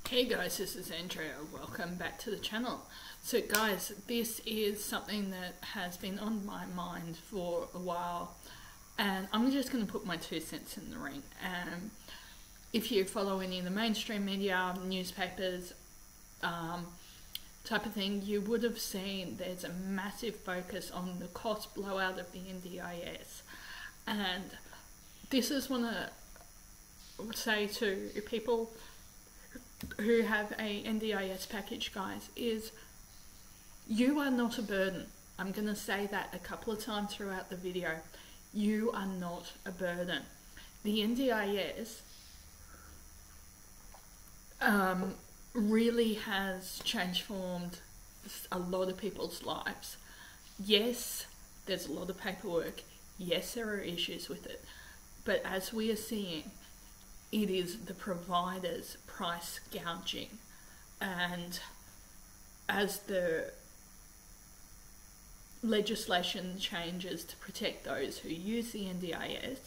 Hey guys, this is Andrea. Welcome back to the channel. So guys, this is something that has been on my mind for a while, and I'm just going to put my 2 cents in the ring. If you follow any of the mainstream media, newspapers, type of thing, you would have seen there's a massive focus on the cost blowout of the NDIS. And this is what I would say to people who have a NDIS package, guys, is you are not a burden. I'm going to say that a couple of times throughout the video. You are not a burden. The NDIS really has transformed a lot of people's lives. Yes, there's a lot of paperwork. Yes, there are issues with it. But as we are seeing, it is the provider's price gouging. And as the legislation changes to protect those who use the NDIS,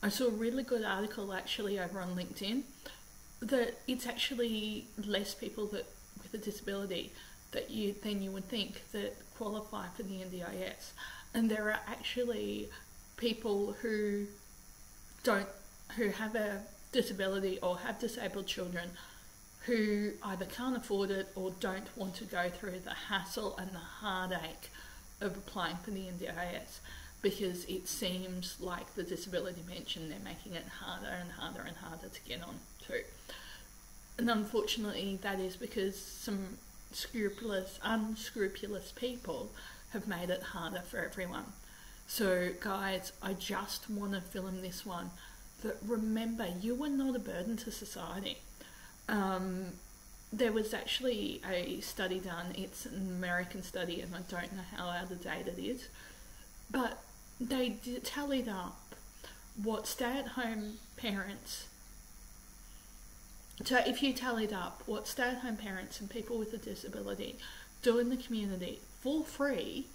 I saw a really good article actually over on LinkedIn that it's actually less people that with a disability than you would think that qualify for the NDIS. And there are actually people who have a disability or have disabled children who either can't afford it or don't want to go through the hassle and the heartache of applying for the NDIS, because it seems like the disability mention, they're making it harder and harder and harder to get on to. And unfortunately that is because some unscrupulous people have made it harder for everyone. So guys, I just want to film this one that remember, you are not a burden to society. There was actually a study done, it's an American study and I don't know how out of date it is, but they tallied up what stay-at-home parents, so if you tallied up what stay-at-home parents and people with a disability do in the community for free,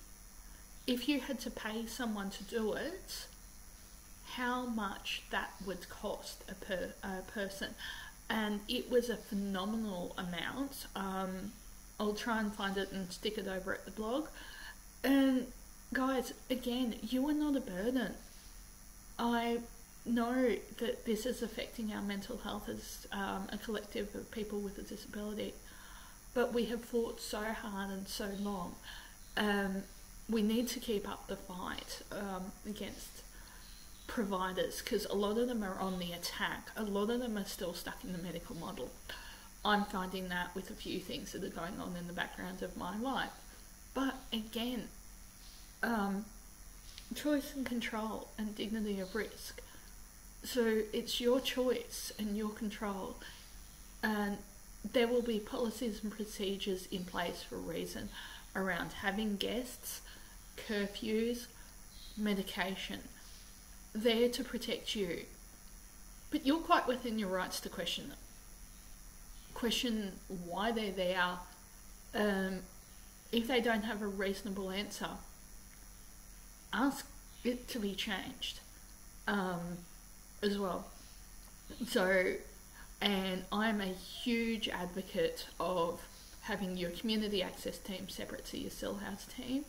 if you had to pay someone to do it, how much that would cost a person. And it was a phenomenal amount. I'll try and find it and stick it over at the blog. And guys, again, you are not a burden. I know that this is affecting our mental health as a collective of people with a disability, but we have fought so hard and so long. We need to keep up the fight against providers, because a lot of them are on the attack. A lot of them are still stuck in the medical model. I'm finding that with a few things that are going on in the background of my life. But again, choice and control and dignity of risk. So it's your choice and your control, and there will be policies and procedures in place for a reason around having guests, curfews, medication, there to protect you. But you're quite within your rights to question them. Question why they're there. If they don't have a reasonable answer, ask it to be changed as well. So, and I'm a huge advocate of having your community access team separate to your cell house team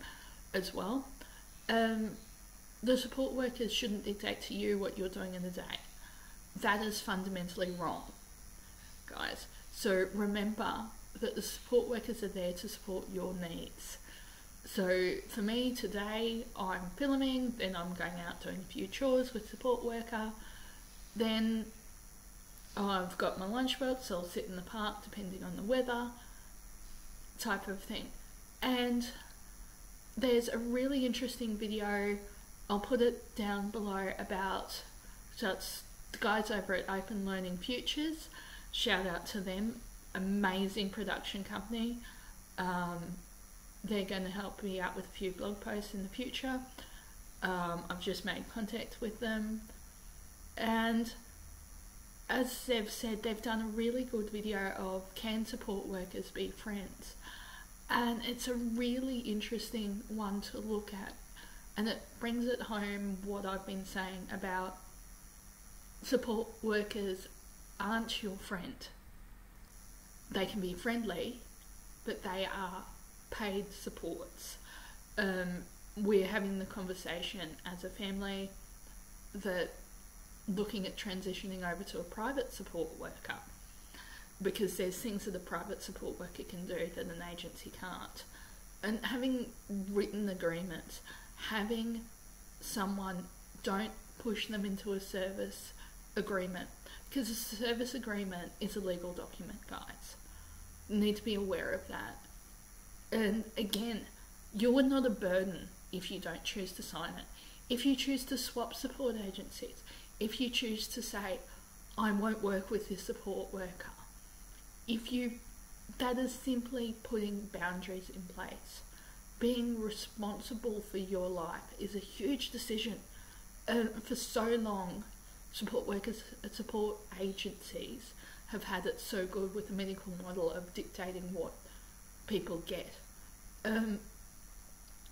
as well. The support workers shouldn't dictate to you what you're doing in the day. That is fundamentally wrong, guys. So remember that the support workers are there to support your needs. So for me today, I'm filming, then I'm going out doing a few chores with support worker, then I've got my lunch box, so I'll sit in the park depending on the weather, type of thing. And there's a really interesting video, I'll put it down below, about just the guys over at Open Learning Futures. Shout out to them, amazing production company. They're going to help me out with a few blog posts in the future. I've just made contact with them, and as they've said, they've done a really good video of can support workers be friends, and it's a really interesting one to look at. And it brings it home what I've been saying about support workers aren't your friend. they can be friendly, but they are paid supports. We're having the conversation as a family that looking at transitioning over to a private support worker, because there's things that a private support worker can do that an agency can't. And having written agreements, having someone, don't push them into a service agreement, because a service agreement is a legal document, guys. You need to be aware of that. And again, you are not a burden if you don't choose to sign it. If you choose to swap support agencies, if you choose to say, I won't work with this support worker, that is simply putting boundaries in place. Being responsible for your life is a huge decision. For so long, support workers and support agencies have had it so good with the medical model of dictating what people get.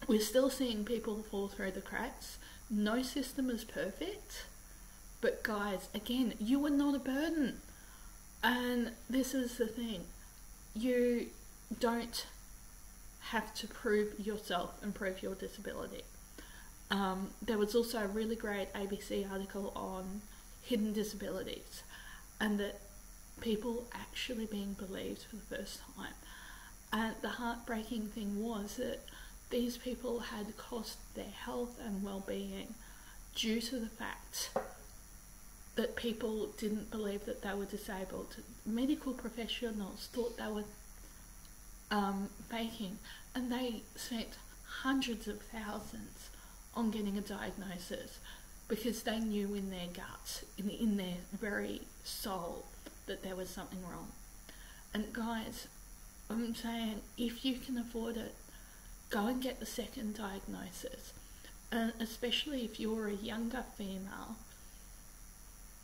We're still seeing people fall through the cracks. No system is perfect, but guys, again, you are not a burden. And this is the thing, you don't have to prove yourself and prove your disability. There was also a really great ABC article on hidden disabilities, and that people actually being believed for the first time. And the heartbreaking thing was that these people had cost their health and well-being due to the fact that people didn't believe that they were disabled. Medical professionals thought they were faking, and they spent hundreds of thousands on getting a diagnosis because they knew in their guts, in their very soul, that there was something wrong. And guys, I'm saying, if you can afford it, go and get the second diagnosis. And especially if you're a younger female,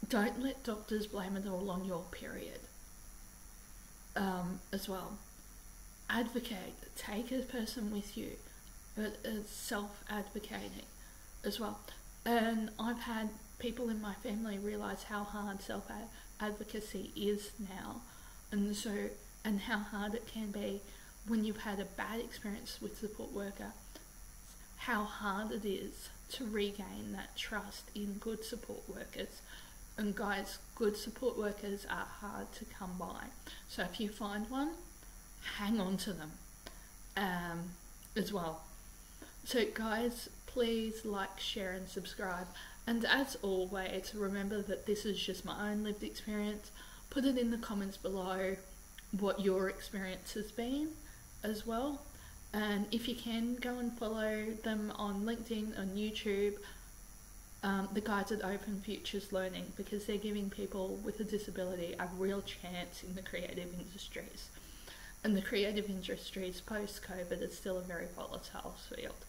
don't let doctors blame it all on your period as well. Advocate, take a person with you, but self-advocating as well. And I've had people in my family realise how hard self-advocacy is now, and how hard it can be when you've had a bad experience with support worker, how hard it is to regain that trust in good support workers. And guys, good support workers are hard to come by. So if you find one, hang on to them as well. So guys, please like, share and subscribe. And as always, remember that this is just my own lived experience. Put it in the comments below what your experience has been as well. And if you can, go and follow them on LinkedIn, on YouTube, the guys at Open Futures Learning, because they're giving people with a disability a real chance in the creative industries. And the creative industries post-COVID is still a very volatile field.